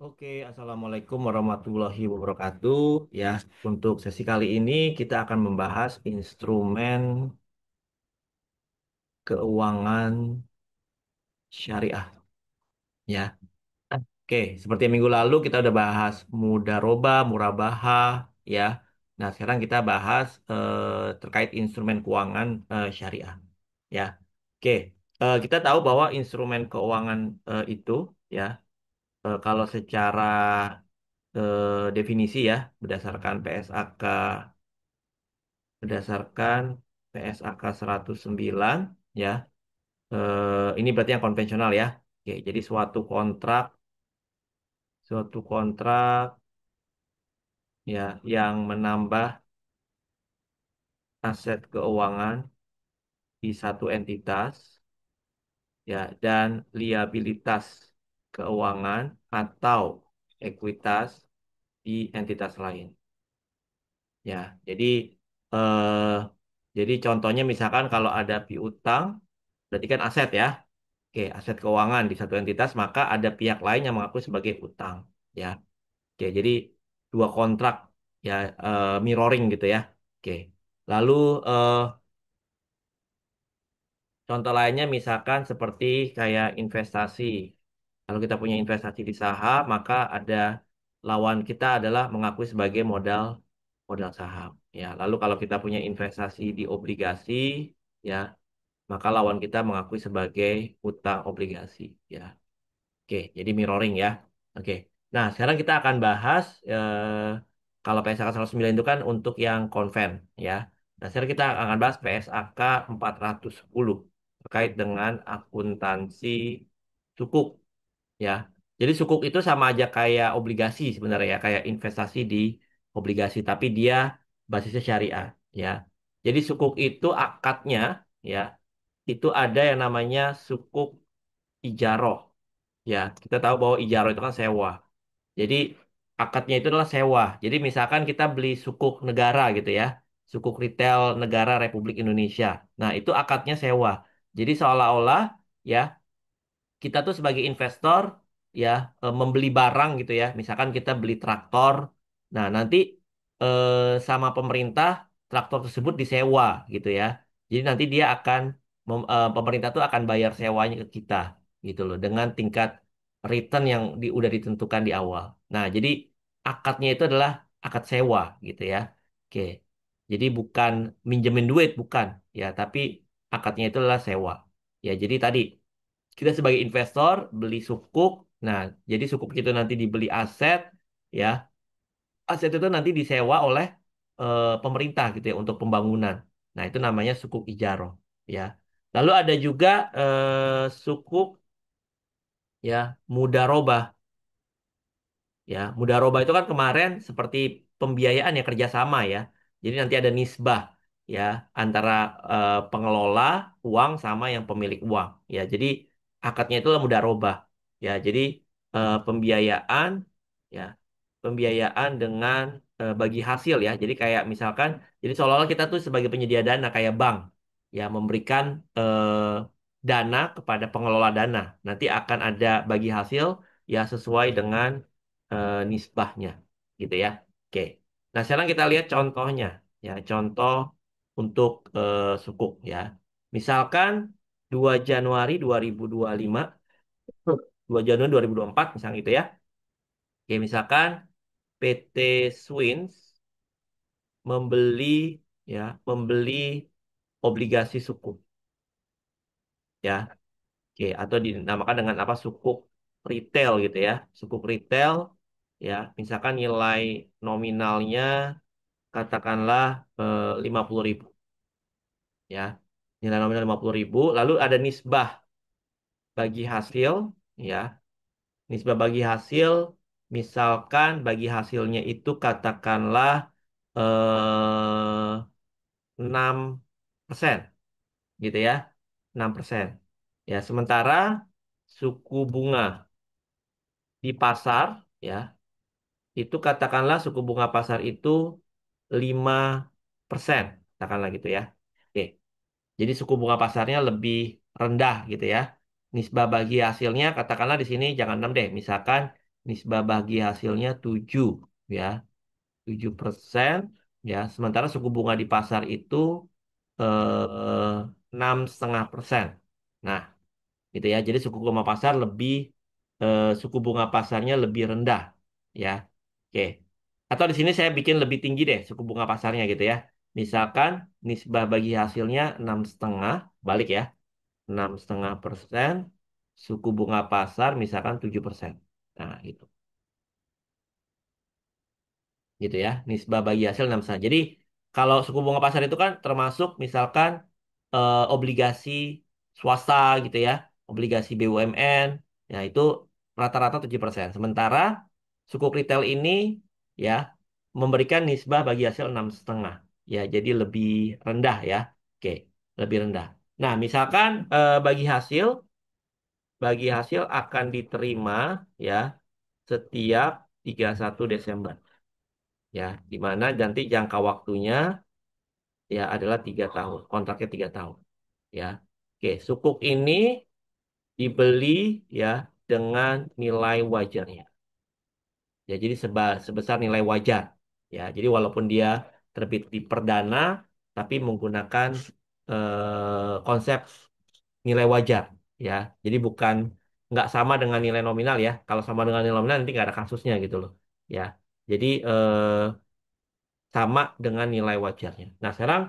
Oke, Assalamualaikum warahmatullahi wabarakatuh. Ya, untuk sesi kali ini kita akan membahas instrumen keuangan syariah. Ya, oke. Seperti minggu lalu kita udah bahas mudaroba, murabaha. Ya, nah sekarang kita bahas terkait instrumen keuangan syariah. Ya, oke. Kita tahu bahwa instrumen keuangan itu, ya, kalau secara definisi ya berdasarkan PSAK 109 ya, ini berarti yang konvensional ya. Oke, jadi suatu kontrak ya yang menambah aset keuangan di satu entitas ya, dan liabilitas keuangan atau ekuitas di entitas lain ya. Jadi contohnya misalkan kalau ada piutang berarti kan aset ya. Oke, aset keuangan di satu entitas, maka ada pihak lain yang mengakui sebagai utang, ya. Oke, jadi dua kontrak ya, mirroring gitu ya. Oke. Lalu eh, contoh lainnya misalkan seperti kayak investasi. Kalau kita punya investasi di saham, maka ada lawan kita adalah mengakui sebagai modal modal saham, ya. Lalu kalau kita punya investasi di obligasi, ya, maka lawan kita mengakui sebagai utang obligasi, ya. Oke, jadi mirroring ya. Oke. Nah, sekarang kita akan bahas kalau PSAK 109 itu kan untuk yang konven ya. Nah, sekarang kita akan bahas PSAK 410 terkait dengan akuntansi sukuk ya. Jadi sukuk itu sama aja kayak obligasi sebenarnya ya, kayak investasi di obligasi, tapi dia basisnya syariah ya. Jadi sukuk itu akadnya ya, itu ada yang namanya sukuk ijaroh. Ya, kita tahu bahwa ijaro itu kan sewa. Jadi akadnya itu adalah sewa. Jadi misalkan kita beli sukuk negara gitu ya, sukuk retail negara Republik Indonesia. Nah, itu akadnya sewa. Jadi seolah-olah ya kita tuh sebagai investor ya, membeli barang gitu ya. Misalkan kita beli traktor. Nah, nanti sama pemerintah traktor tersebut disewa gitu ya. Jadi nanti dia akan pemerintah tuh akan bayar sewanya ke kita gitu loh dengan tingkat return yang udah ditentukan di awal. Nah, jadi akadnya itu adalah akad sewa gitu ya. Oke. Jadi bukan minjemin duit bukan ya, tapi akadnya itu adalah sewa. Ya, jadi tadi kita sebagai investor beli sukuk. Nah, jadi sukuk itu nanti dibeli aset, ya. Aset itu nanti disewa oleh pemerintah gitu ya untuk pembangunan. Nah, itu namanya sukuk ijaroh, ya. Lalu ada juga sukuk ya mudarobah. Ya, mudarobah itu kan kemarin seperti pembiayaan ya, kerjasama ya. Jadi nanti ada nisbah ya antara pengelola uang sama yang pemilik uang. Ya, jadi akadnya itulah mudarobah. Ya, jadi pembiayaan ya, pembiayaan dengan bagi hasil ya. Jadi kayak misalkan, jadi seolah-olah kita tuh sebagai penyedia dana kayak bank ya, memberikan dana kepada pengelola dana. Nanti akan ada bagi hasil ya sesuai dengan nisbahnya gitu ya. Oke. Nah, sekarang kita lihat contohnya ya, contoh untuk sukuk ya. Misalkan 2 Januari 2025, 2 Januari 2024 misalnya gitu ya. Oke, misalkan PT Swins membeli ya, membeli obligasi sukuk ya. Oke, atau dinamakan dengan apa, sukuk retail gitu ya. Sukuk retail ya, misalkan nilai nominalnya katakanlah 50.000 ya. Nilai nominal 50.000, lalu ada nisbah bagi hasil ya. Nisbah bagi hasil misalkan bagi hasilnya itu katakanlah 6% gitu ya. 6%. Ya, sementara suku bunga di pasar ya, itu katakanlah suku bunga pasar itu 5%, katakanlah gitu ya. Oke. Jadi suku bunga pasarnya lebih rendah gitu ya. Nisbah bagi hasilnya katakanlah di sini jangan 6 deh, misalkan nisbah bagi hasilnya 7 ya, 7%, ya. Sementara suku bunga di pasar itu 6,5%. Nah, gitu ya. Jadi suku bunga pasarnya lebih rendah, ya. Oke. Atau di sini saya bikin lebih tinggi deh suku bunga pasarnya gitu ya. Misalkan nisbah bagi hasilnya 6,5, balik ya, 6,5%, suku bunga pasar misalkan 7%. Nah, itu. Gitu ya, nisbah bagi hasil 6,5. Jadi kalau suku bunga pasar itu kan termasuk misalkan obligasi swasta gitu ya, obligasi BUMN, ya itu rata-rata 7%. Sementara suku retail ini ya memberikan nisbah bagi hasil 6,5. Ya, jadi lebih rendah ya. Oke, lebih rendah. Nah, misalkan bagi hasil akan diterima ya setiap 31 Desember ya, di mana nanti jangka waktunya ya adalah 3 tahun, kontraknya 3 tahun ya. Oke, sukuk ini dibeli ya dengan nilai wajarnya. Ya, jadi sebesar nilai wajar ya. Jadi walaupun dia terbit di perdana, tapi menggunakan konsep nilai wajar ya. Jadi nggak sama dengan nilai nominal ya. Kalau sama dengan nilai nominal nanti nggak ada kasusnya gitu loh ya. Jadi sama dengan nilai wajarnya. Nah, sekarang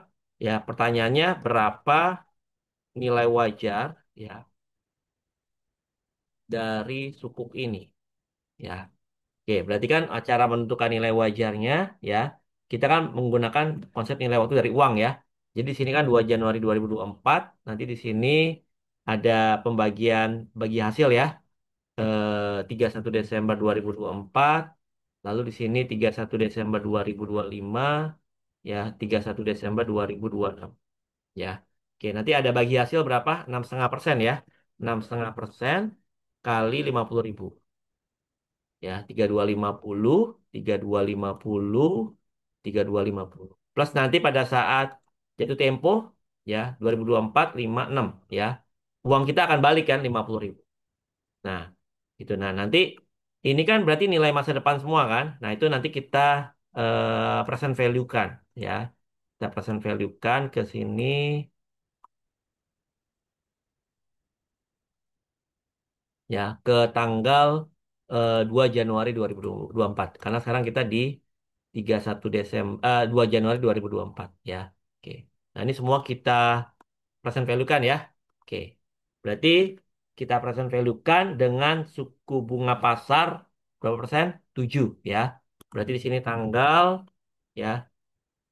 ya pertanyaannya berapa nilai wajar ya dari sukuk ini ya. Oke, berarti kan cara menentukan nilai wajarnya ya, kita kan menggunakan konsep nilai waktu dari uang ya. Jadi di sini kan 2 Januari 2024, nanti di sini ada pembagian bagi hasil ya. 31 Desember 2024, lalu di sini 31 Desember 2025, ya 31 Desember 2026. Ya. Oke, nanti ada bagi hasil berapa? 6,5% ya. 6,5% kali 50.000. Ya, 3250, 3250, 3250. Plus nanti pada saat jatuh tempo, ya, 2024, 56, ya. Uang kita akan balik kan 50.000. Nah, itu. Nah, nanti ini kan berarti nilai masa depan semua kan? Nah, itu nanti kita present value kan, ya. Kita present value kan ke sini. Ya ke tanggal 2 Januari 2024 karena sekarang kita di 31 Desember 2 Januari 2024 ya. Oke. Nah, ini semua kita present value kan ya. Oke. Berarti kita present value kan dengan suku bunga pasar berapa persen? 7 ya. Berarti di sini tanggal ya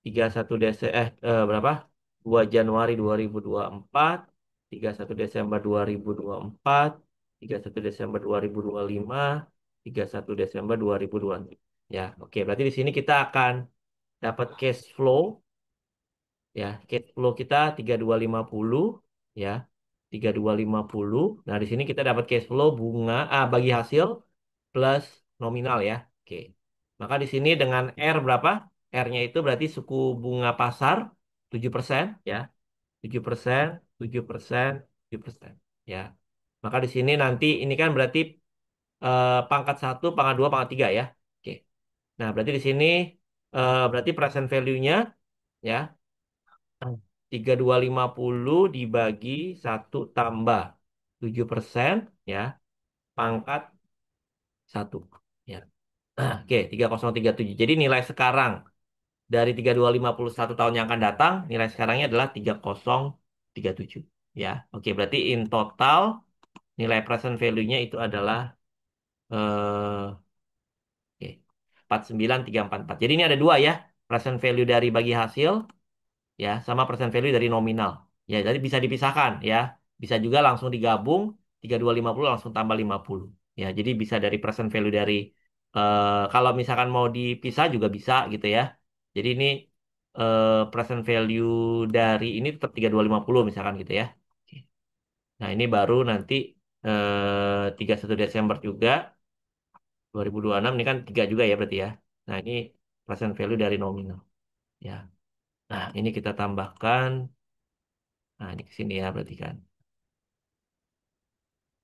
31 2 Januari 2024, 31 Desember 2024, 31 Desember 2025, 31 Desember 2026. Ya, oke. Berarti di sini kita akan dapat cash flow ya. Cash flow kita 3250 ya. 3250. Nah, di sini kita dapat cash flow bagi hasil plus nominal ya. Oke. Maka di sini dengan R berapa? R-nya itu berarti suku bunga pasar 7% ya. 7%, 7%, 7%. Ya. Maka di sini nanti ini kan berarti pangkat satu, pangkat 2, pangkat 3 ya. Oke. Nah, berarti di sini berarti present value-nya ya 3250 dibagi satu tambah 7% ya, pangkat satu ya. Oke, 3037. Jadi nilai sekarang dari 3250 tahun yang akan datang, nilai sekarangnya adalah 3037. Ya, oke. Berarti in total nilai present value-nya itu adalah oke, 49344. Jadi ini ada dua ya, present value dari bagi hasil ya sama present value dari nominal. Ya, jadi bisa dipisahkan ya. Bisa juga langsung digabung 3250 langsung tambah 50. Ya, jadi bisa dari present value dari kalau misalkan mau dipisah juga bisa gitu ya. Jadi ini present value dari ini tetap 3250 misalkan gitu ya. Oke. Nah, ini baru nanti 31 Desember juga 2026 ini kan 3 juga ya berarti ya. Nah, ini present value dari nominal ya. Nah, ini kita tambahkan. Nah, ini ke sini ya berarti kan.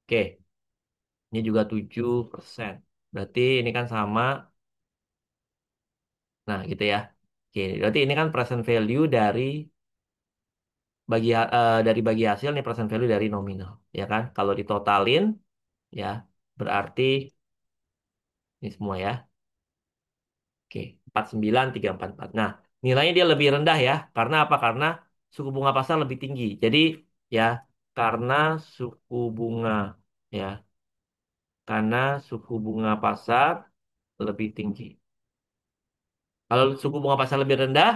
Oke, ini juga 7%. Berarti ini kan sama. Nah, gitu ya. Oke, berarti ini kan present value dari bagi hasil nih present value dari nominal, ya kan? Kalau ditotalin ya berarti ini semua ya. Oke, 49,344. Nah, nilainya dia lebih rendah ya. Karena apa? Karena suku bunga pasar lebih tinggi. Jadi ya, karena suku bunga ya, karena suku bunga pasar lebih tinggi. Kalau suku bunga pasar lebih rendah,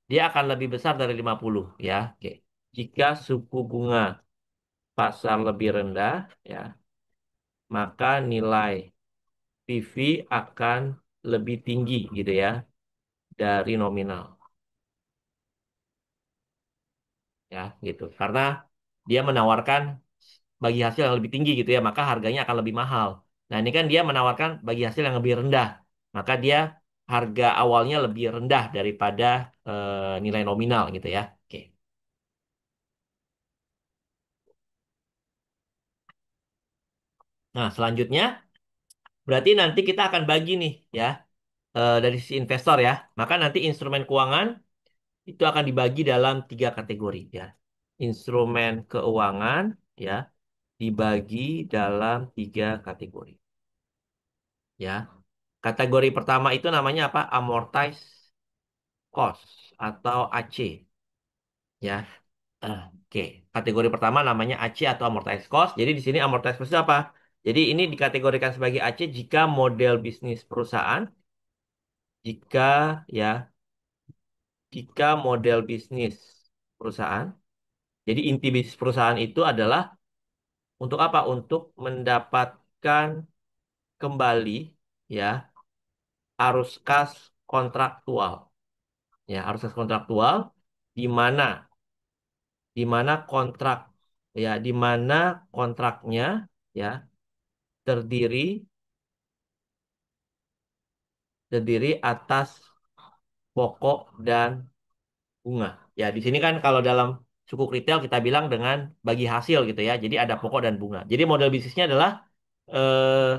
dia akan lebih besar dari 50 ya. Oke. Jika suku bunga pasar lebih rendah ya, maka nilai PV akan lebih tinggi gitu ya dari nominal ya gitu. Karena dia menawarkan bagi hasil yang lebih tinggi gitu ya, maka harganya akan lebih mahal. Nah, ini kan dia menawarkan bagi hasil yang lebih rendah. Maka dia harga awalnya lebih rendah daripada nilai nominal gitu ya. Oke. Nah, selanjutnya berarti nanti kita akan bagi nih ya dari sisi investor ya. Maka nanti instrumen keuangan itu akan dibagi dalam tiga kategori ya. Instrumen keuangan ya dibagi dalam tiga kategori ya. Kategori pertama itu namanya apa? Amortized cost atau AC ya. Oke. Kategori pertama namanya AC atau amortized cost. Jadi di sini amortized cost itu apa? Jadi ini dikategorikan sebagai AC jika model bisnis perusahaan, jika ya, jika model bisnis perusahaan. Jadi inti bisnis perusahaan itu adalah untuk apa? Untuk mendapatkan kembali ya arus kas kontraktual. Ya, arus kas kontraktual di mana kontrak ya di mana kontraknya ya terdiri atas pokok dan bunga. Ya, di sini kan kalau dalam suku retail kita bilang dengan bagi hasil gitu ya. Jadi ada pokok dan bunga. Jadi model bisnisnya adalah eh,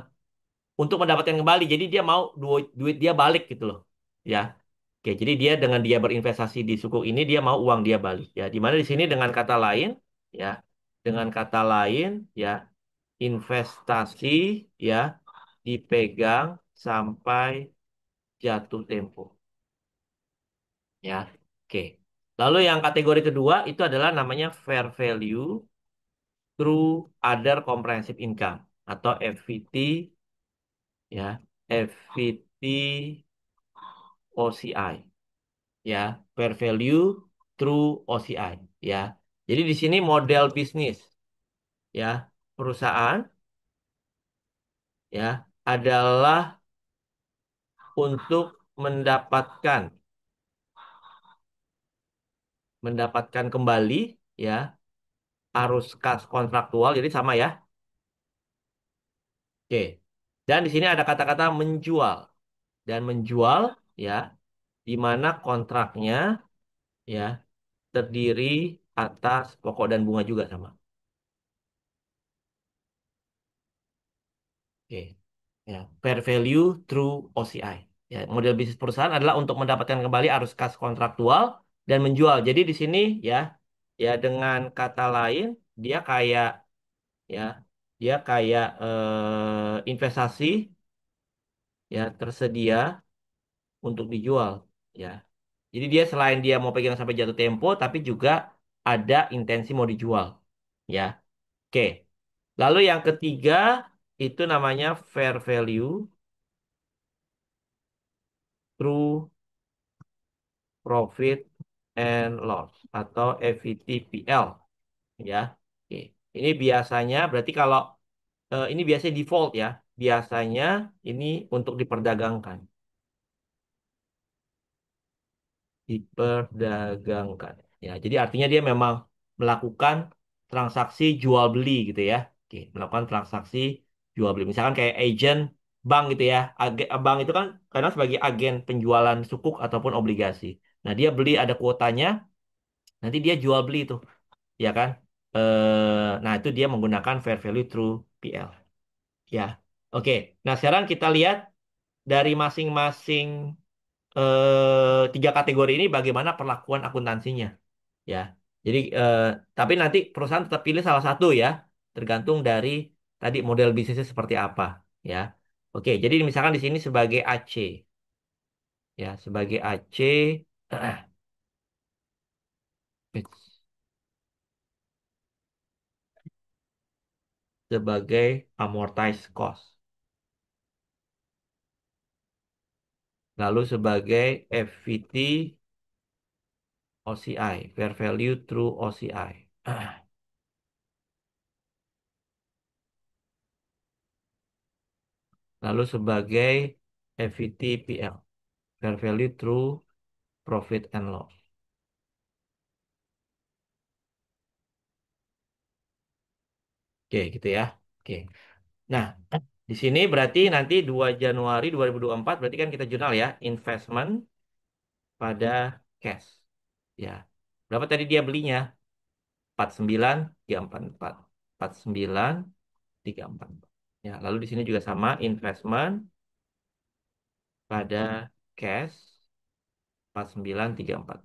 untuk mendapatkan kembali. Jadi dia mau duit duit dia balik gitu loh. Ya. Oke, jadi dia dengan dia berinvestasi di suku ini dia mau uang dia balik ya. Di mana di sini dengan kata lain ya, dengan kata lain ya, investasi ya dipegang sampai jatuh tempo ya. Oke. Lalu yang kategori kedua itu adalah namanya fair value through other comprehensive income atau FVT ya. FVT OCI ya, fair value through OCI ya. Jadi di sini model bisnis ya perusahaan ya adalah untuk mendapatkan kembali ya arus kas kontraktual jadi sama ya. Oke. Dan di sini ada kata-kata menjual dan menjual ya di mana kontraknya ya terdiri atas pokok dan bunga juga sama. Oke. Ya, fair value through OCI. Ya, model bisnis perusahaan adalah untuk mendapatkan kembali arus kas kontraktual dan menjual. Jadi di sini ya, ya dengan kata lain dia kayak ya, dia kayak investasi ya tersedia untuk dijual ya. Jadi dia selain dia mau pegang sampai jatuh tempo, tapi juga ada intensi mau dijual ya. Oke. Lalu yang ketiga itu namanya fair value through profit and loss atau FVTPL ya. Oke. Ini biasanya berarti kalau ini biasanya default ya. Biasanya ini untuk diperdagangkan. Diperdagangkan. Ya, jadi artinya dia memang melakukan transaksi jual beli gitu ya. Oke, melakukan transaksi jual beli. Misalkan kayak agent bank gitu ya. Bank itu kan kadang sebagai agen penjualan sukuk ataupun obligasi. Nah, dia beli ada kuotanya, nanti dia jual beli itu, ya kan? Nah, itu dia menggunakan fair value through PL. Ya. Oke, nah sekarang kita lihat dari masing-masing tiga kategori ini bagaimana perlakuan akuntansinya, ya. Jadi, tapi nanti perusahaan tetap pilih salah satu ya, tergantung dari tadi model bisnisnya seperti apa, ya. Oke, jadi misalkan di sini sebagai AC, ya, sebagai AC sebagai amortized cost, lalu sebagai FVT OCI, fair value through OCI. Lalu sebagai FVT PL, fair value through profit and loss. Oke, gitu ya. Oke. Nah, di sini berarti nanti 2 Januari 2024 berarti kan kita jurnal ya, investment pada cash. Ya. Berapa tadi dia belinya? 49.344. 49.344. Ya, lalu di sini juga sama investment pada cash 49.344.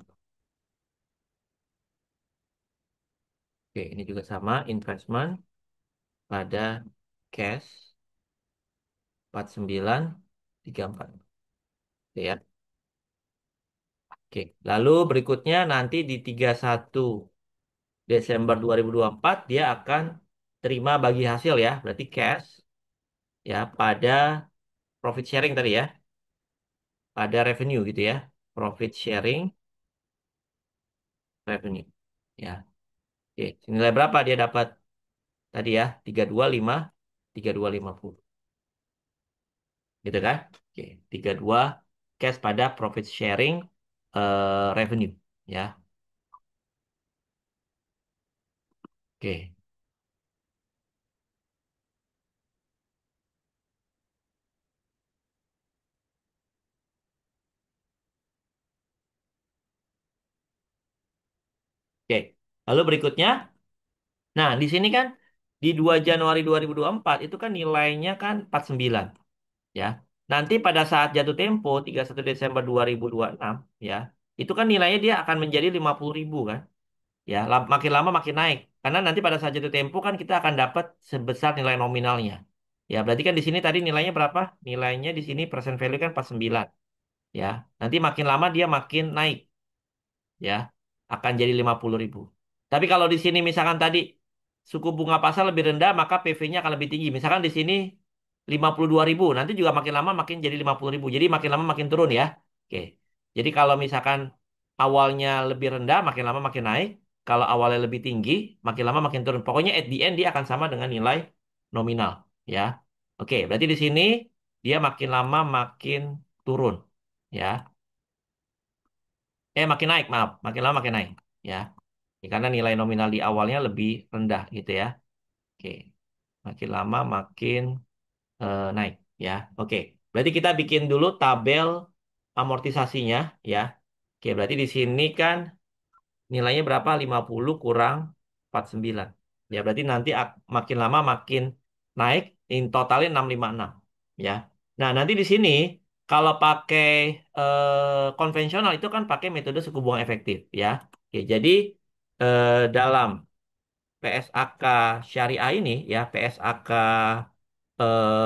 Oke, ini juga sama investment pada cash 49.34. Oke ya. Oke. Lalu berikutnya nanti di 31 Desember 2024 dia akan terima bagi hasil ya, berarti cash ya pada profit sharing tadi ya, pada revenue gitu ya. Profit sharing revenue. Ya. Oke, nilai berapa dia dapat tadi ya? 325 3250. Gitu kan? Oke, 32 cash pada profit sharing revenue ya. Oke. Oke. Lalu berikutnya, nah di sini kan di 2 Januari 2024 itu kan nilainya kan 49 ya. Nanti pada saat jatuh tempo 31 Desember 2026 ya, itu kan nilainya dia akan menjadi 50.000 kan. Ya, makin lama makin naik. Karena nanti pada saat jatuh tempo kan kita akan dapat sebesar nilai nominalnya. Ya, berarti kan di sini tadi nilainya berapa? Nilainya di sini present value kan 49 ya. Nanti makin lama dia makin naik ya, akan jadi 50.000. Tapi kalau di sini misalkan tadi suku bunga pasar lebih rendah, maka PV-nya akan lebih tinggi. Misalkan di sini 52.000, nanti juga makin lama makin jadi 50.000. Jadi makin lama makin turun ya. Oke. Jadi kalau misalkan awalnya lebih rendah, makin lama makin naik. Kalau awalnya lebih tinggi, makin lama makin turun. Pokoknya at the end dia akan sama dengan nilai nominal ya. Oke, berarti di sini dia makin lama makin turun ya. Makin naik, maaf. Makin lama makin naik. Ya. Ya, karena nilai nominal di awalnya lebih rendah gitu ya. Oke. Makin lama makin naik. Ya. Oke. Berarti kita bikin dulu tabel amortisasinya. Ya. Oke. Berarti di sini kan nilainya berapa? 50 kurang 49. Ya. Berarti nanti makin lama makin naik. In totalnya 656. Ya. Nah, nanti di sini kalau pakai konvensional itu kan pakai metode suku bunga efektif ya. Oke, jadi dalam PSAK syariah ini ya PSAK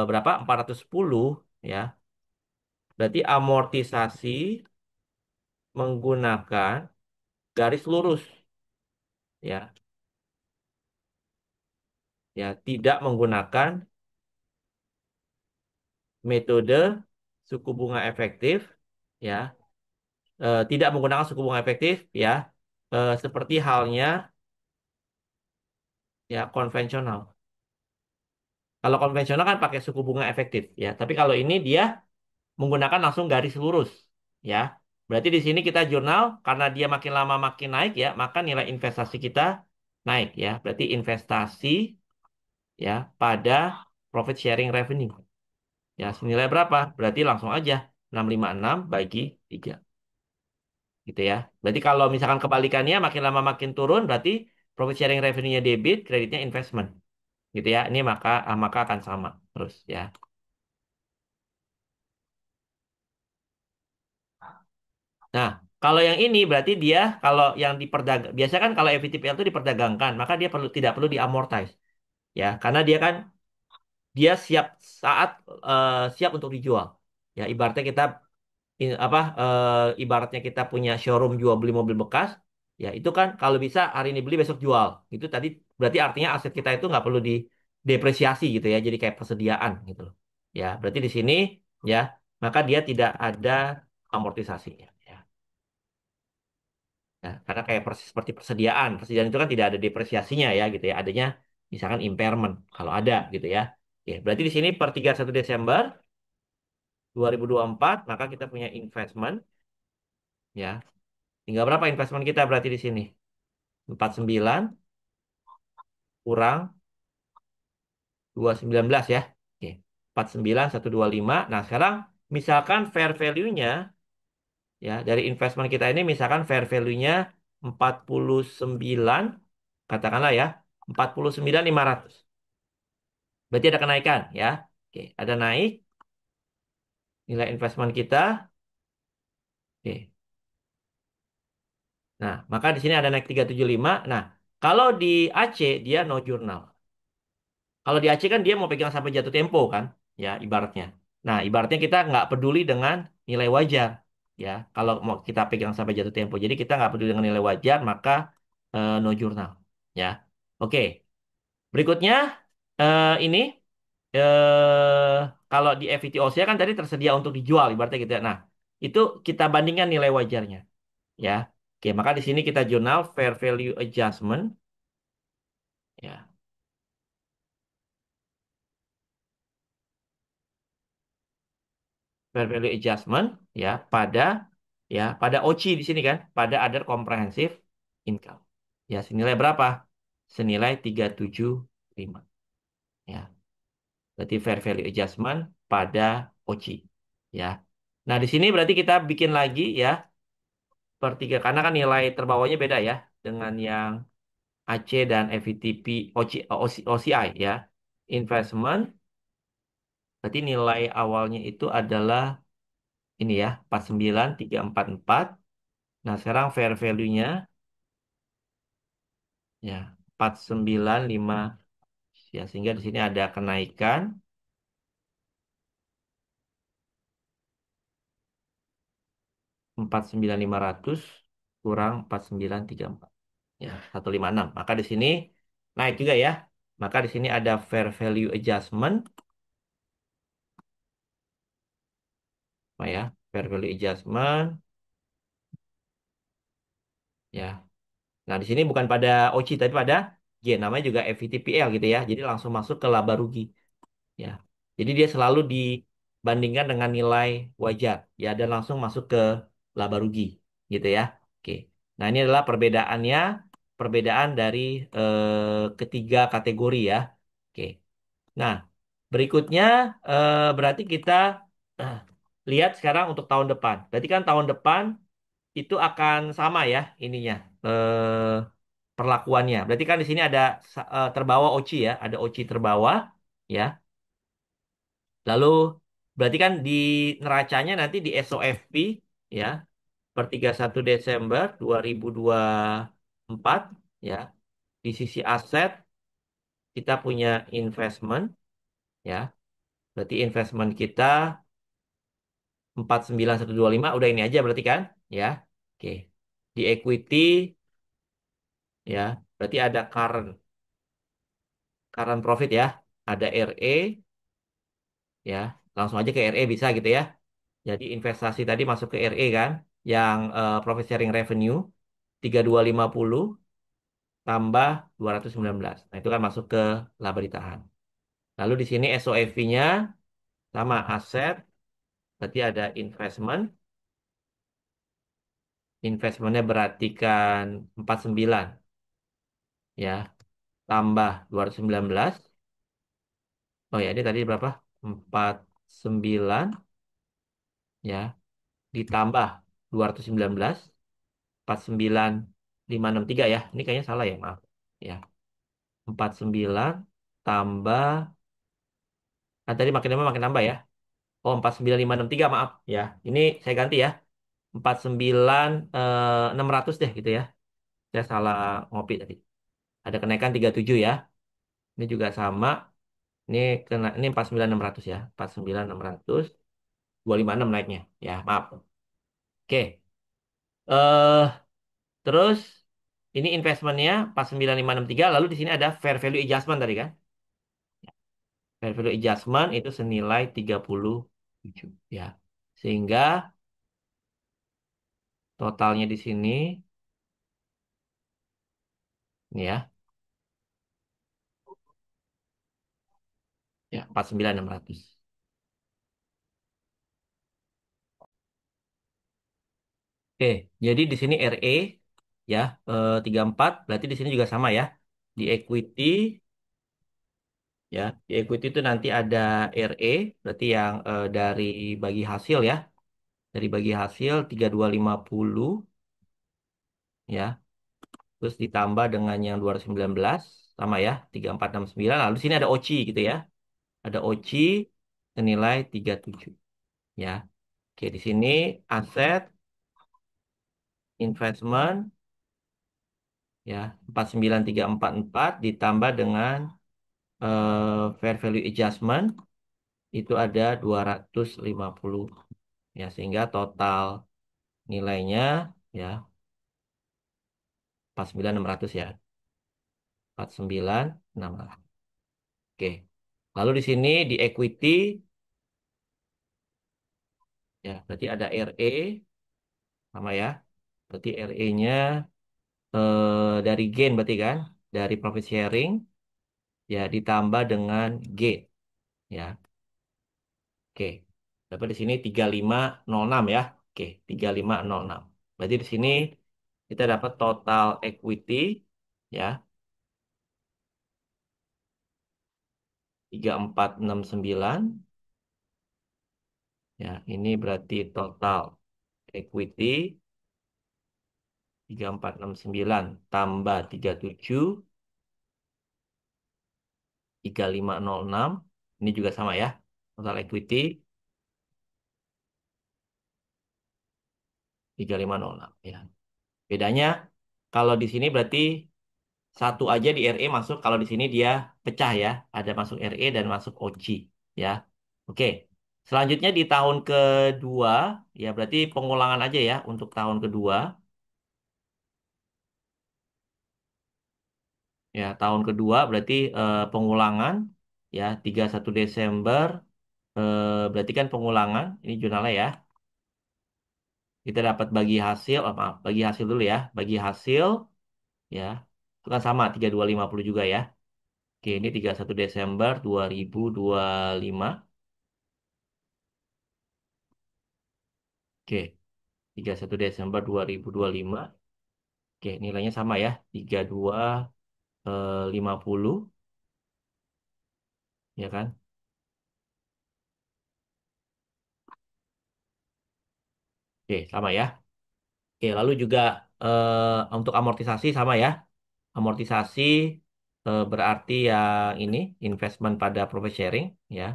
berapa 410 ya, berarti amortisasi menggunakan garis lurus ya, ya tidak menggunakan metode suku bunga efektif ya, tidak menggunakan suku bunga efektif ya, seperti halnya ya konvensional. Kalau konvensional kan pakai suku bunga efektif ya, tapi kalau ini dia menggunakan langsung garis lurus ya. Berarti di sini kita jurnal karena dia makin lama makin naik ya, maka nilai investasi kita naik ya. Berarti investasi ya pada profit sharing revenue. Ya, senilai berapa? Berarti langsung aja 656 bagi 3 gitu ya. Berarti kalau misalkan kebalikannya makin lama makin turun berarti profit sharing revenue-nya debit, kreditnya investment gitu ya. Ini maka akan sama terus ya. Nah, kalau yang ini berarti dia kalau yang diperdagang biasa kan kalau FVTPL itu diperdagangkan, maka dia tidak perlu diamortize ya, karena dia kan dia siap saat siap untuk dijual. Ya, ibaratnya kita ibaratnya kita punya showroom jual beli mobil bekas, ya itu kan kalau bisa hari ini beli besok jual. Itu tadi berarti artinya aset kita itu nggak perlu didepresiasi gitu ya, jadi kayak persediaan gitu loh. Ya, berarti di sini ya, maka dia tidak ada amortisasinya. Ya. Nah, karena kayak persis seperti persediaan. Persediaan itu kan tidak ada depresiasinya ya gitu ya. Adanya misalkan impairment kalau ada gitu ya. Oke, berarti di sini per 31 Desember 2024 maka kita punya investment ya. Tinggal berapa investment kita berarti di sini? 49 kurang 219 ya. Oke. 49.125. Nah, sekarang misalkan fair value-nya ya dari investment kita ini misalkan fair value-nya 49 katakanlah ya 49.500. Berarti ada kenaikan ya. Oke, ada naik nilai investment kita. Oke. Nah, maka di sini ada naik 375. Nah, kalau di AC dia no jurnal. Kalau di Aceh kan dia mau pegang sampai jatuh tempo kan, ya ibaratnya. Nah, ibaratnya kita nggak peduli dengan nilai wajar, ya. Kalau mau kita pegang sampai jatuh tempo, jadi kita nggak peduli dengan nilai wajar, maka no jurnal, ya. Oke, berikutnya ini kalau di FVTOC kan tadi tersedia untuk dijual, ibaratnya gitu ya. Nah, itu kita bandingkan nilai wajarnya, ya. Oke, maka di sini kita jurnal fair value adjustment, ya. Fair value adjustment ya pada OCI di sini kan pada other comprehensive income ya senilai berapa senilai 375 ya berarti fair value adjustment pada OCI ya nah di sini berarti kita bikin lagi ya per tiga karena kan nilai terbawahnya beda ya dengan yang AC dan FVTP OCI ya investment berarti nilai awalnya itu adalah ini ya 49.344. Nah, sekarang fair value-nya ya 495 ya sehingga di sini ada kenaikan 49.500 kurang 4934 ya 156. Maka di sini naik juga ya. Maka di sini ada fair value adjustment ya, fair value adjustment ya. Nah, di sini bukan pada OCI tapi pada G namanya juga FVTPL gitu ya. Jadi langsung masuk ke laba rugi. Ya. Jadi dia selalu dibandingkan dengan nilai wajar ya dan langsung masuk ke laba rugi gitu ya. Oke. Nah, ini adalah perbedaannya perbedaan dari ketiga kategori ya. Oke. Nah, berikutnya berarti kita eh, lihat sekarang untuk tahun depan. Berarti kan tahun depan itu akan sama ya ininya perlakuannya. Berarti kan di sini ada terbawa OCI ya, ada OCI terbawa ya. Lalu berarti kan di neracanya nanti di SOFP ya per 31 Desember 2024 ya. Di sisi aset kita punya investment ya. Berarti investment kita 49125 udah ini aja berarti kan ya. Oke. Di equity ya berarti ada current profit ya. Ada RE ya. Langsung aja ke RE bisa gitu ya. Jadi investasi tadi masuk ke RE kan, yang profit sharing revenue 3250 tambah 219. Nah, itu kan masuk ke laba ditahan. Lalu di sini SOFV-nya sama aset, berarti ada investment. Investmentnya berarti kan 49 ya, tambah 219. Oh ya, ini tadi berapa? 49 ya, ditambah 219, 49563 ya. Ini kayaknya salah ya, maaf. Ya. 49 tambah tadi makin lama makin nambah ya. Oh, 49563 maaf ya. Ini saya ganti ya. 49.600 deh gitu ya. Saya salah ngopi tadi. Ada kenaikan 37 ya. Ini juga sama. Ini 49.600 ya. 49.600. 256 naiknya. Ya, maaf. Oke. Eh terus ini investmentnya 49563. Lalu di sini ada fair value adjustment tadi kan. Fair value adjustment itu senilai 37 ya. Sehingga totalnya di sini ini ya, ya 49.600. Oke, jadi di sini RE ya 34 berarti di sini juga sama ya. Di equity ya, di equity itu nanti ada RE berarti yang dari bagi hasil ya. Dari bagi hasil 3250 ya. Terus ditambah dengan yang 219 sama ya 3469. Lalu di sini ada OCI gitu ya. Ada OCI senilai 37 ya. Oke, di sini aset investment ya 49344 ditambah dengan fair value adjustment itu ada 250 ya sehingga total nilainya ya 49.600 ya. 49.600. Oke. Lalu di sini di equity ya berarti ada RE sama ya. Berarti RE-nya dari gain berarti kan dari profit sharing ya ditambah dengan gain ya. Oke. Dapat di sini 3506 ya. Oke, 3506. Berarti di sini kita dapat total equity ya 3469 ya. Ini berarti total equity 3469 tambah 37 3506. Ini juga sama ya. Total equity 3506 ya. Bedanya kalau di sini berarti satu aja di RE masuk, kalau di sini dia pecah ya. Ada masuk RE dan masuk OC ya. Oke. Selanjutnya di tahun kedua ya berarti pengulangan aja ya untuk tahun kedua. Ya, tahun kedua berarti pengulangan ya 31 Desember berarti kan pengulangan ini jurnalnya ya. Kita dapat bagi hasil, maaf, bagi hasil dulu ya. Bagi hasil ya. Itu kan sama 3250 juga ya. Oke, ini 31 Desember 2025. Oke, 31 Desember 2025. Oke, nilainya sama ya. 3250 ya kan? Oke, sama ya. Oke, lalu juga untuk amortisasi sama ya. Amortisasi berarti yang ini investment pada profit sharing ya.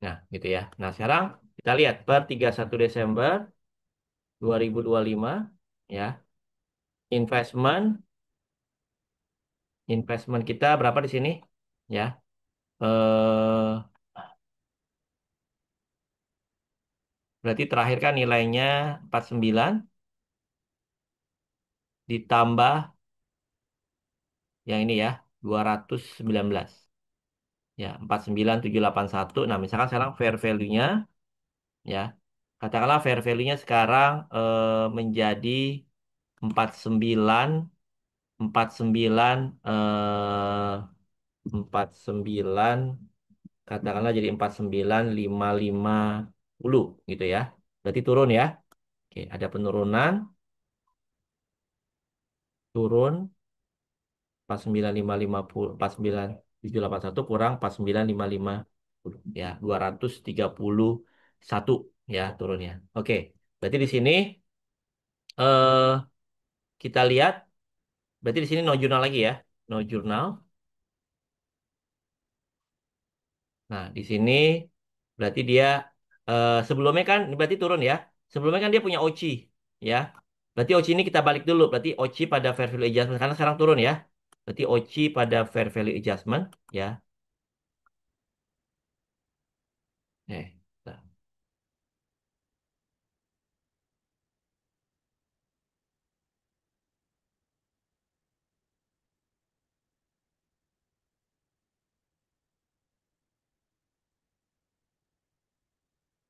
Nah, gitu ya. Nah, sekarang kita lihat per 31 Desember 2025 ya. Investment investment kita berapa di sini? Ya. Eh berarti terakhir kan nilainya 49 ditambah yang ini ya 219 ya 49781. Nah, misalkan sekarang fair value-nya ya. Katakanlah fair value-nya sekarang menjadi 49 49 49 katakanlah jadi 49.550 gitu ya. Berarti turun ya. Oke, ada penurunan, turun 49.550 49.781 kurang 49.550 ya 231 ya turunnya. Oke. Berarti di sini eh kita lihat, berarti di sini no jurnal lagi ya. No jurnal. Nah, di sini berarti dia sebelumnya kan ini berarti turun ya. Sebelumnya kan dia punya OCI ya. Berarti OCI ini kita balik dulu. Berarti OCI pada fair value adjustment karena sekarang turun ya. Berarti OCI pada fair value adjustment ya. Nah.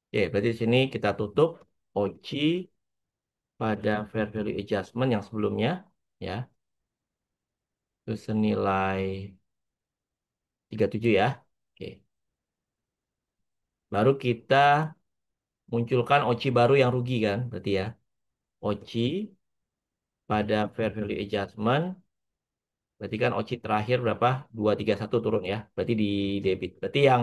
Oke, berarti di sini kita tutup OCI pada fair value adjustment yang sebelumnya ya. Itu senilai 37 ya. Oke. Baru kita munculkan OCI baru yang rugi kan, berarti ya. OCI pada fair value adjustment, berarti kan OCI terakhir berapa? 231 turun ya. Berarti di debit. Berarti yang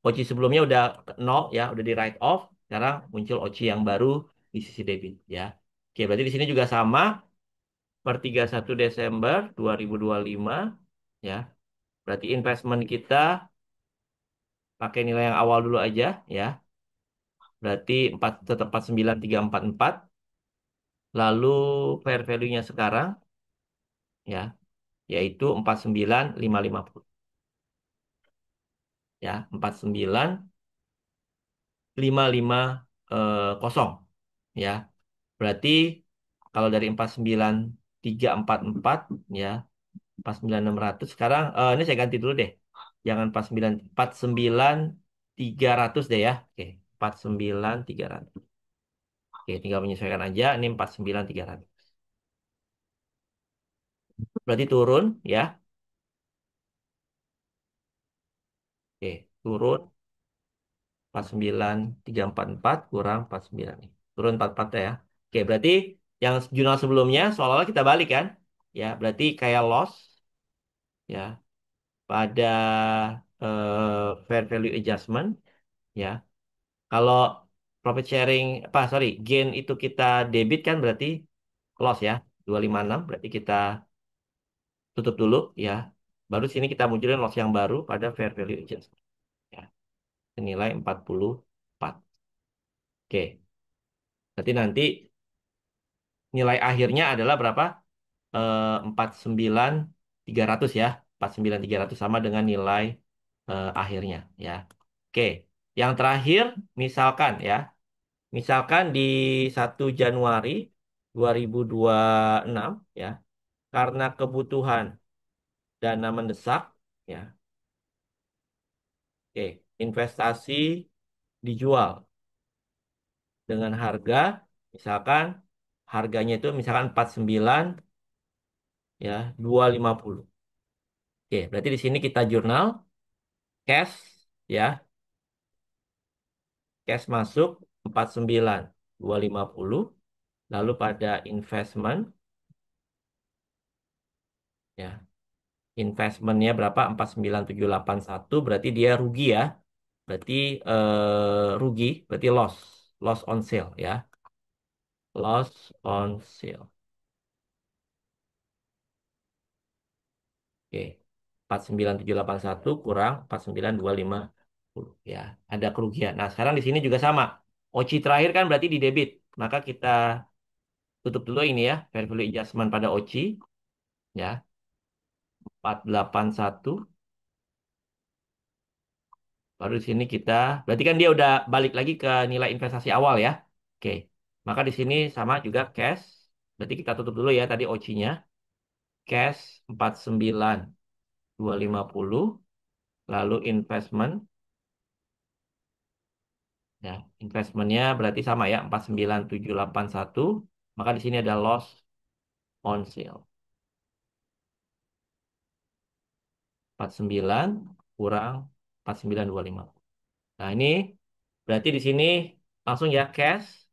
OCI sebelumnya udah nol ya, udah di write off. Sekarang muncul OCI yang baru di sisi debit ya. Oke, berarti di sini juga sama per 31 Desember 2025 ya. Berarti investment kita pakai nilai yang awal dulu aja ya. Berarti 4 tetap 49344. Lalu fair value-nya sekarang ya yaitu 49550 ya 49550 ya. Berarti kalau dari 49344 ya 49600 sekarang ini saya ganti dulu deh. Jangan 49300 deh ya. Oke, 49300. Oke, tinggal menyesuaikan aja ini 49300. Berarti turun ya. Oke, turun 49344 kurang 49 nih. Turun 44 ya. Oke, berarti yang jurnal sebelumnya seolah-olah kita balik kan? Ya, berarti kayak loss ya pada fair value adjustment ya. Kalau profit sharing sorry, gain itu kita debit kan berarti loss ya. 256 berarti kita tutup dulu ya. Baru sini kita munculin loss yang baru pada fair value adjustment ya. Senilai 44. Oke. Berarti nanti nilai akhirnya adalah berapa? 49.300 ya. 49.300 sama dengan nilai akhirnya ya. Oke. Yang terakhir misalkan ya. Misalkan di 1 Januari 2026 ya. Karena kebutuhan dana mendesak ya. Oke, investasi dijual dengan harga misalkan harganya itu misalkan 49 ya 250. Oke, berarti di sini kita jurnal cash ya, cash masuk 49.250 lalu pada investment ya. Investmentnya berapa? 49781 berarti dia rugi ya. Berarti rugi, berarti loss, loss on sale ya. Loss on sale. Oke. 49781 kurang 49250 ya. Ada kerugian. Nah, sekarang di sini juga sama. OCI terakhir kan berarti di debit. Maka kita tutup dulu ini ya, fair value adjustment pada OCI ya. 481 baru di sini kita berarti kan dia udah balik lagi ke nilai investasi awal ya. Oke. Maka di sini sama juga cash. Berarti kita tutup dulu ya tadi OCI-nya. Cash 49.250 lalu investment ya. Investmentnya berarti sama ya 49781 maka di sini ada loss on sale 49 kurang 4925. Nah, ini berarti di sini langsung ya cash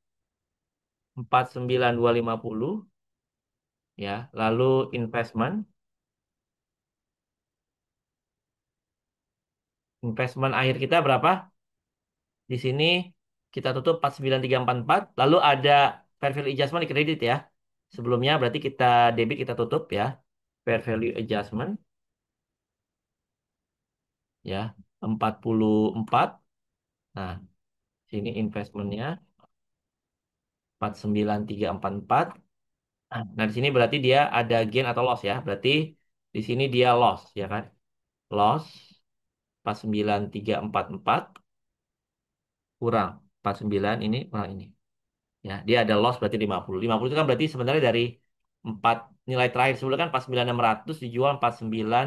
49250 ya. Lalu investment. Investment akhir kita berapa? Di sini kita tutup 49344 lalu ada fair value adjustment di kredit ya. Sebelumnya berarti kita debit kita tutup ya. Fair value adjustment ya 44. Nah, sini investmentnya 49344. Nah, di sini berarti dia ada gain atau loss ya. Berarti di sini dia loss ya kan. Loss 49344 kurang 49 ini kurang ini. Ya, dia ada loss berarti 50. 50 itu kan berarti sebenarnya dari 4 nilai terakhir sebelumnya kan 49.600 dijual 49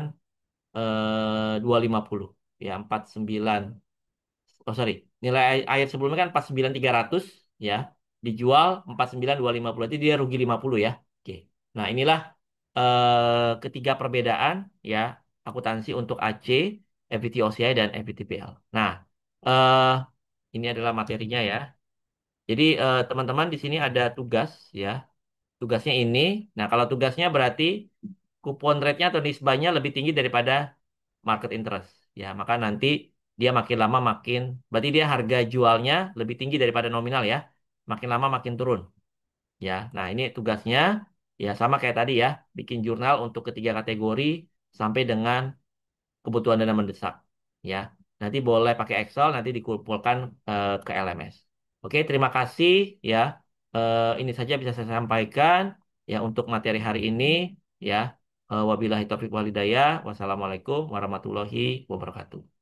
250. Ya, 49. Oh sorry, nilai akhir sebelumnya kan 49.300 ya, dijual 49.250 berarti dia rugi 50 ya. Oke. Nah, inilah ketiga perbedaan ya akuntansi untuk AC, FVT OCI dan FVT PL. Nah, eh ini adalah materinya ya. Jadi teman-teman di sini ada tugas ya. Tugasnya ini. Nah, kalau tugasnya berarti kupon rate-nya atau nisbahnya lebih tinggi daripada market interest. Ya, maka nanti dia makin lama makin, berarti dia harga jualnya lebih tinggi daripada nominal ya. Makin lama makin turun. Ya, nah ini tugasnya ya sama kayak tadi ya, bikin jurnal untuk ketiga kategori sampai dengan kebutuhan dana mendesak. Ya, nanti boleh pakai Excel, nanti dikumpulkan ke LMS. Oke, terima kasih ya. Ini saja bisa saya sampaikan ya untuk materi hari ini ya. Wabillahi taufiq walhidayah. Wassalamualaikum warahmatullahi wabarakatuh.